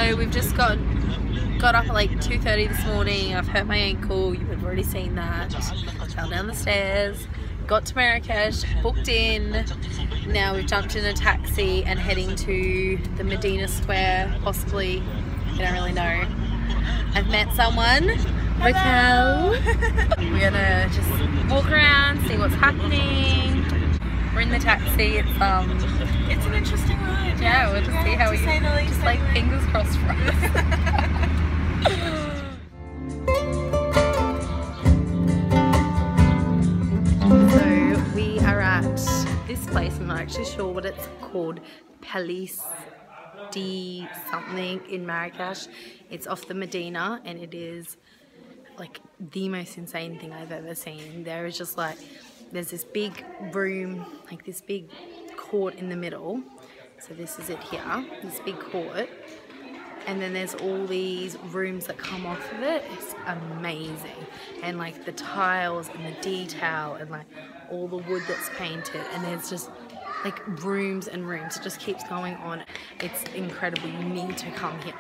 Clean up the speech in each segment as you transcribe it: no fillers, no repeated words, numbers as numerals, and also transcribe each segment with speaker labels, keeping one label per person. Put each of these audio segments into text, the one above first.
Speaker 1: So we've just got up at like 2:30 this morning. I've hurt my ankle, you have already seen that. Fell down the stairs, got to Marrakech, booked in. Now we've jumped in a taxi and heading to the Medina Square, possibly, we don't really know. I've met someone, Raquel. We're gonna just walk around, see what's happening. We're in the taxi, it's an interesting ride. Yeah, we'll just see how we, just like fingers crossed for us. So we are at this place, I'm not actually sure what it's called, Palace D something in Marrakech. It's off the Medina and it is like the most insane thing I've ever seen. There is just like, there's this big room, like this big court in the middle. So this is it here, this big court. And then there's all these rooms that come off of it. It's amazing. And like the tiles and the detail and like all the wood that's painted. And there's just like rooms and rooms. It just keeps going on. It's incredible. You need to come here.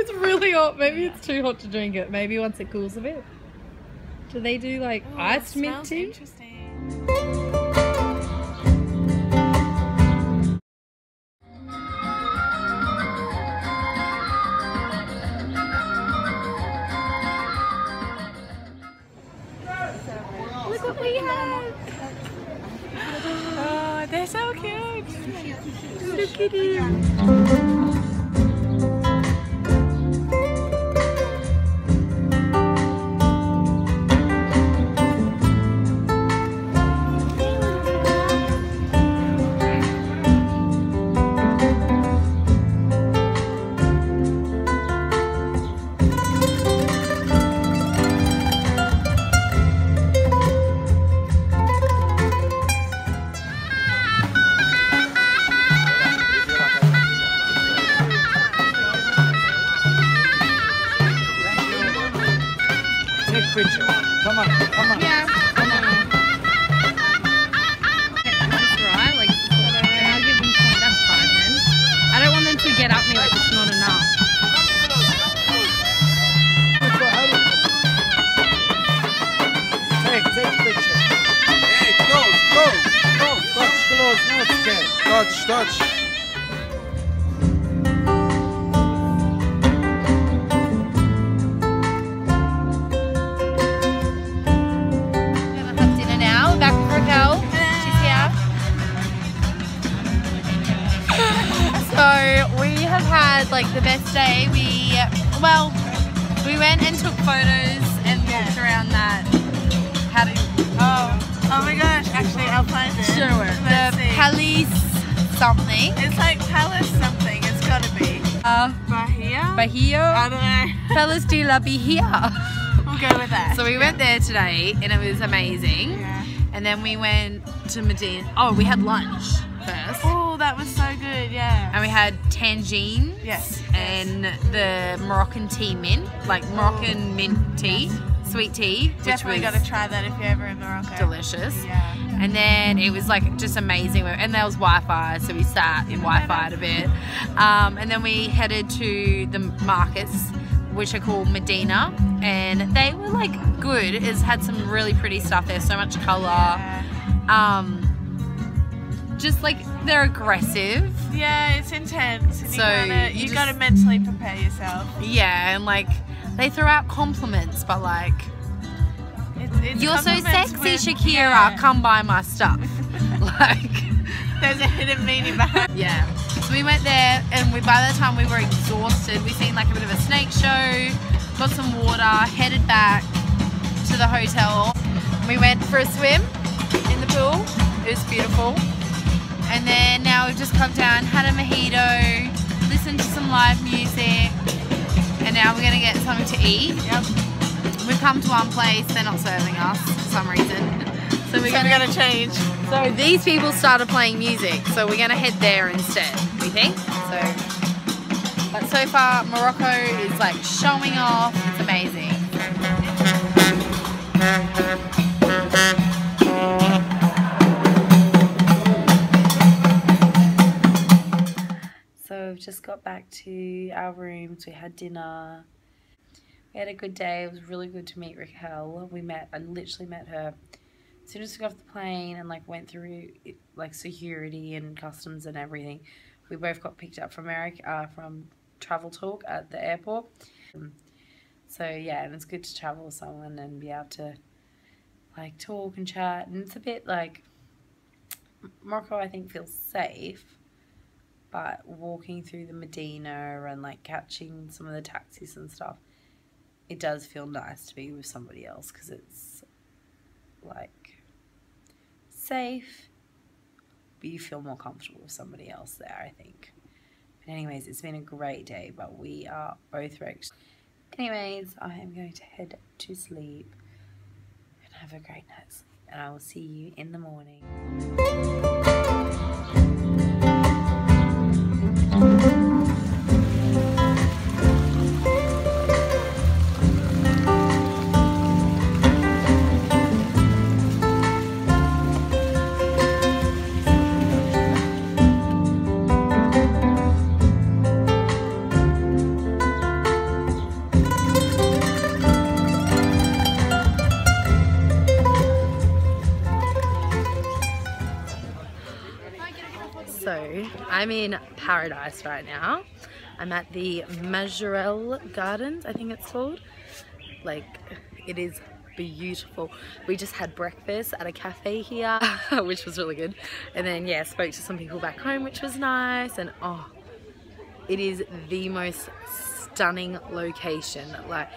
Speaker 1: It's really hot. Maybe it's too hot to drink it. Maybe once it cools a bit. Do they do like iced mint tea? Interesting. Look what we have. Oh, they're so cute. Look at him.
Speaker 2: Come on, come on.
Speaker 1: Yeah. Come on. That's right, like, I'll give them some, that's fine then. I don't want them to get at me like it's not enough.
Speaker 2: Take picture. Hey, close. Touch, not scared. Touch.
Speaker 1: So we have had like the best day. We went and took photos and walked around that. How do you?
Speaker 3: Oh my gosh! Actually, I'll find it.
Speaker 1: Sure. The Palace something.
Speaker 3: It's like Palace something. It's gotta be. Bahia. I don't know.
Speaker 1: Palace de la Bahia.
Speaker 3: We'll go with that.
Speaker 1: So we went there today and it was amazing.
Speaker 3: Yeah.
Speaker 1: And then we went to Medina. Oh, we had lunch first.
Speaker 3: Oh, that was so good, yeah.
Speaker 1: And we had tangine.
Speaker 3: Yes.
Speaker 1: And the Moroccan tea mint, like Moroccan mint tea, sweet tea.
Speaker 3: Definitely got to try that if you're ever in Morocco.
Speaker 1: Delicious.
Speaker 3: Yeah.
Speaker 1: And then it was like just amazing. And there was Wi-Fi, so we sat in Wi-Fi a bit. And then we headed to the markets, which are called Medina, and they were like good. It's had some really pretty stuff there, so much colour.
Speaker 3: Yeah.
Speaker 1: Just like they're aggressive.
Speaker 3: Yeah, it's intense. And
Speaker 1: So
Speaker 3: you gotta mentally prepare yourself.
Speaker 1: Yeah, and like they throw out compliments, but like
Speaker 3: It's
Speaker 1: you're so
Speaker 3: compliments
Speaker 1: sexy,
Speaker 3: with,
Speaker 1: Shakira.
Speaker 3: yeah.
Speaker 1: Come buy my stuff. Like
Speaker 3: there's a hidden meaning behind.
Speaker 1: yeah. So we went there, and by the time we were exhausted, we seen like a bit of a snake show, got some water, headed back to the hotel. We went for a swim in the pool.
Speaker 3: It was beautiful. And then now we've just come down, had a mojito, listened to some live music, and now we're gonna get something to eat. Yep. We've come to one place, they're not serving us for some reason. So we're gonna change. So these people started playing music, so we're gonna head there instead, we think. But so far, Morocco is like showing off, it's amazing. So we've just got back to our rooms, we had dinner. We had a good day. It was really good to meet Raquel. I literally met her as soon as we got off the plane and like went through like security and customs and everything. We both got picked up from Travel Talk at the airport. So yeah, and it's good to travel with someone and be able to like talk and chat. And it's a bit like Morocco, I think, feels safe, but walking through the Medina and like catching some of the taxis and stuff, it does feel nice to be with somebody else because it's like safe, but you feel more comfortable with somebody else there, I think. But anyways, it's been a great day, but we are both wrecked. Anyways, I am going to head to sleep and have a great night's sleep, and I will see you in the morning. So I'm in paradise right now. I'm at the Majorelle Gardens, I think it's called. Like, it is beautiful. We just had breakfast at a cafe here, which was really good. And then yeah, spoke to some people back home, which was nice. And oh, it is the most stunning location. Like,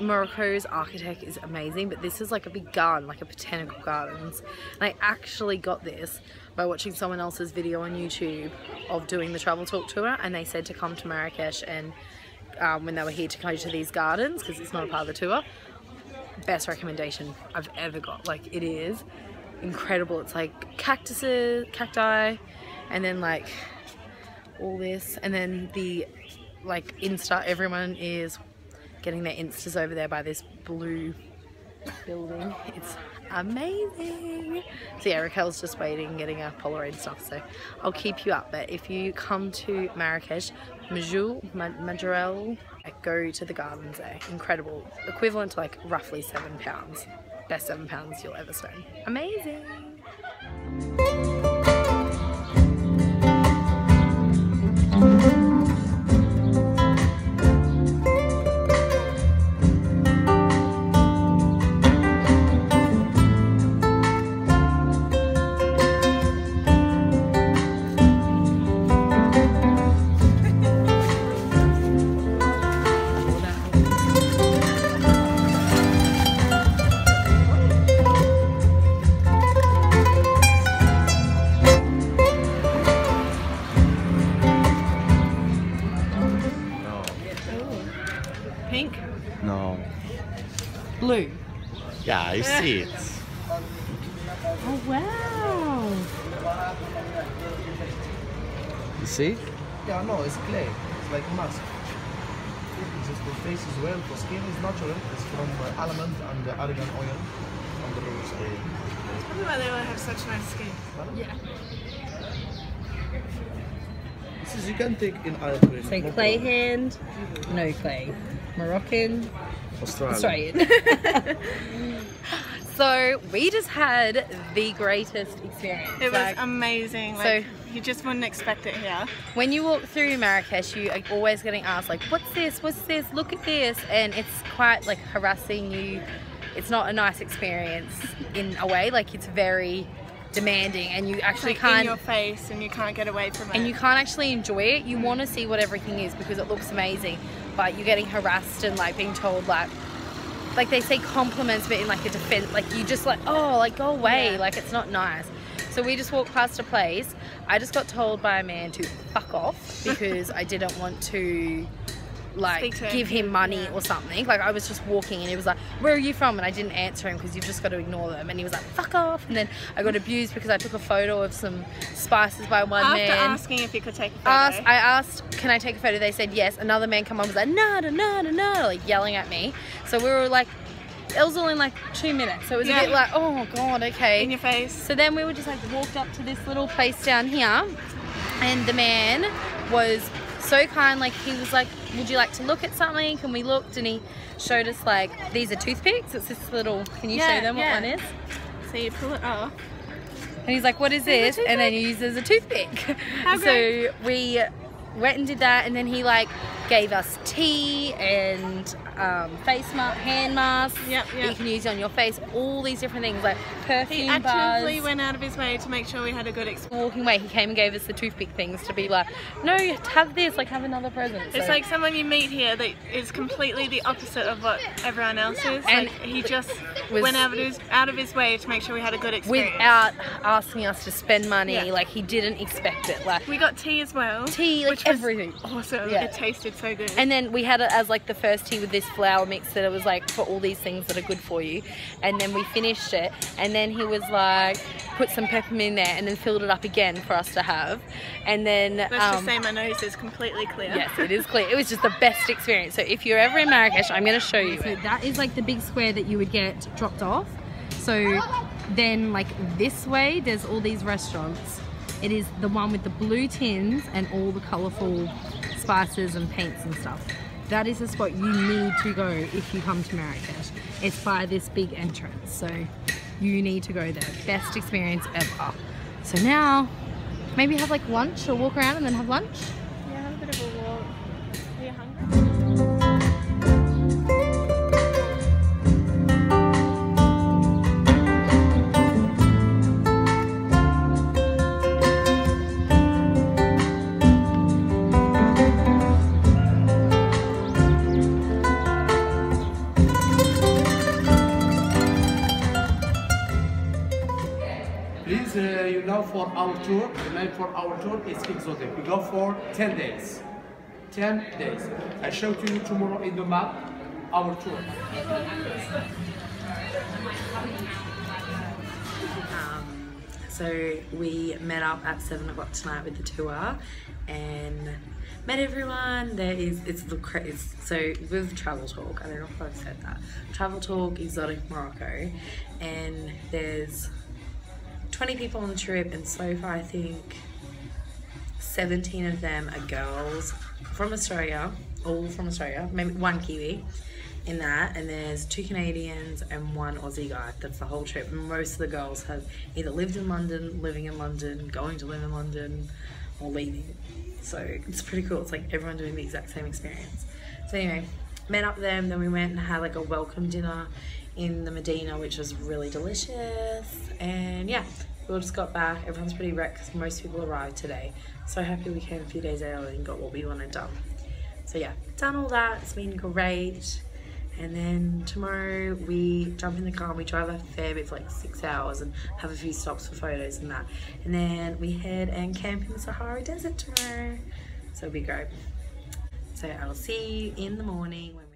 Speaker 3: Morocco's architect is amazing, but this is like a big garden, like a botanical gardens. And I actually got this by watching someone else's video on YouTube of doing the Travel Talk tour, and they said to come to Marrakech and when they were here to go to these gardens, because it's not a part of the tour. Best recommendation I've ever got. Like, it is incredible. It's like cacti, and then like all this, and then the like Insta, everyone is getting their Instas over there by this blue building. It's amazing. So yeah, Raquel's just waiting, getting a Polaroid and stuff, so I'll keep you up. But if you come to Marrakech, Majorelle, go to the gardens there. Incredible. Equivalent to like roughly £7. Best £7 you'll ever spend. Amazing. Pink?
Speaker 4: No.
Speaker 3: Blue?
Speaker 4: Yeah, I see it.
Speaker 3: Oh wow!
Speaker 4: You see?
Speaker 2: Yeah, no, it's clay. It's like a mask. It's for face as well. For skin is natural. It's from almond and argan oil and the rose oil.
Speaker 3: That's probably why they all have such nice skin.
Speaker 2: Yeah. This is, you can take in Ivory.
Speaker 1: So clay hand, no clay. Moroccan,
Speaker 2: Australian.
Speaker 1: So we just had the greatest experience.
Speaker 3: It was amazing. Like, so you just wouldn't expect it here.
Speaker 1: When you walk through Marrakech, you are always getting asked like, what's this, look at this, and it's quite like harassing you. It's not a nice experience in a way. Like, it's very demanding, and you actually
Speaker 3: like
Speaker 1: can't,
Speaker 3: in your face, and you can't get away from it,
Speaker 1: and you can't actually enjoy it. You want to see what everything is because it looks amazing, but you're getting harassed and like being told like they say compliments, but in like a defense, like you just like, oh, like go away, like it's not nice.
Speaker 3: So we just walked past a place. I just got told by a man to fuck off because I didn't want to like give him money or something. Like I was just walking and he was like, where are you from? And I didn't answer him because you've just got to ignore them. And he was like, fuck off. And then I got abused because I took a photo of some spices by one man.
Speaker 1: After asking if you could take a photo.
Speaker 3: I asked, can I take a photo? They said yes. Another man come on was like, no, like yelling at me. So we were like, it was all in like 2 minutes. So it was a bit like, oh God, okay.
Speaker 1: In your face.
Speaker 3: So then we were just like walked up to this little place down here and the man was so kind, like he was like, would you like to look at something? And we looked and he showed us like, these are toothpicks. It's this little, can you show them what one is?
Speaker 1: So you pull it off.
Speaker 3: And he's like, what is this? And then you use it as a toothpick. So we went and did that, and then he like gave us tea and face mask, hand masks that you can use on your face, all these different things like perfume bars. He
Speaker 1: actively went out of his way to make sure we had a good experience.
Speaker 3: Walking away, he came and gave us the toothpick things to be like, no, you have this, like have another present.
Speaker 1: It's like someone you meet here that is completely the opposite of what everyone else is. And like he just went out of his way to make sure we had a good experience.
Speaker 3: Without asking us to spend money, like he didn't expect it. Like
Speaker 1: we got tea as well.
Speaker 3: Tea, like
Speaker 1: which
Speaker 3: everything.
Speaker 1: Awesome. It tasted so good.
Speaker 3: And then we had it as like the first tea with this flour mix that it was like for all these things that are good for you. And then we finished it, and then he was like, put some peppermint in there, and then filled it up again for us to have. And then
Speaker 1: let's just say my nose is completely clear.
Speaker 3: Yes, it is clear. It was just the best experience. So if you're ever in Marrakech, I'm going to show you. So that is like the big square that you would get dropped off. So then like this way, there's all these restaurants. It is the one with the blue tins and all the colourful spices and paints and stuff. That is the spot you need to go if you come to Marrakech. It's by this big entrance, so you need to go there. Best experience ever. So now, maybe have like lunch or walk around and then have lunch?
Speaker 1: Yeah, have a bit of a walk. Are you hungry?
Speaker 2: Please, you know, for our tour, the name for our tour is exotic. We go for 10 days. 10 days. I show to you tomorrow in the map our tour.
Speaker 3: So we met up at 7 o'clock tonight with the tour and met everyone. So with Travel Talk, I don't know if I've said that. Travel Talk, Exotic Morocco, and there's 20 people on the trip, and so far I think 17 of them are girls from Australia, all from Australia, maybe one Kiwi in that, and there's 2 Canadians and 1 Aussie guy. That's the whole trip. Most of the girls have either lived in London, living in London, going to live in London, or leaving. So it's pretty cool. It's like everyone doing the exact same experience. So anyway, met up with them, then we went and had like a welcome dinner in the Medina, which was really delicious. And yeah, we all just got back. Everyone's pretty wrecked because most people arrived today. So happy we came a few days early and got what we wanted done. So yeah, done all that. It's been great. And then tomorrow we jump in the car and we drive a fair bit for like 6 hours and have a few stops for photos and that. And then we head and camp in the Sahara Desert tomorrow. So it'll be great. So I'll see you in the morning when we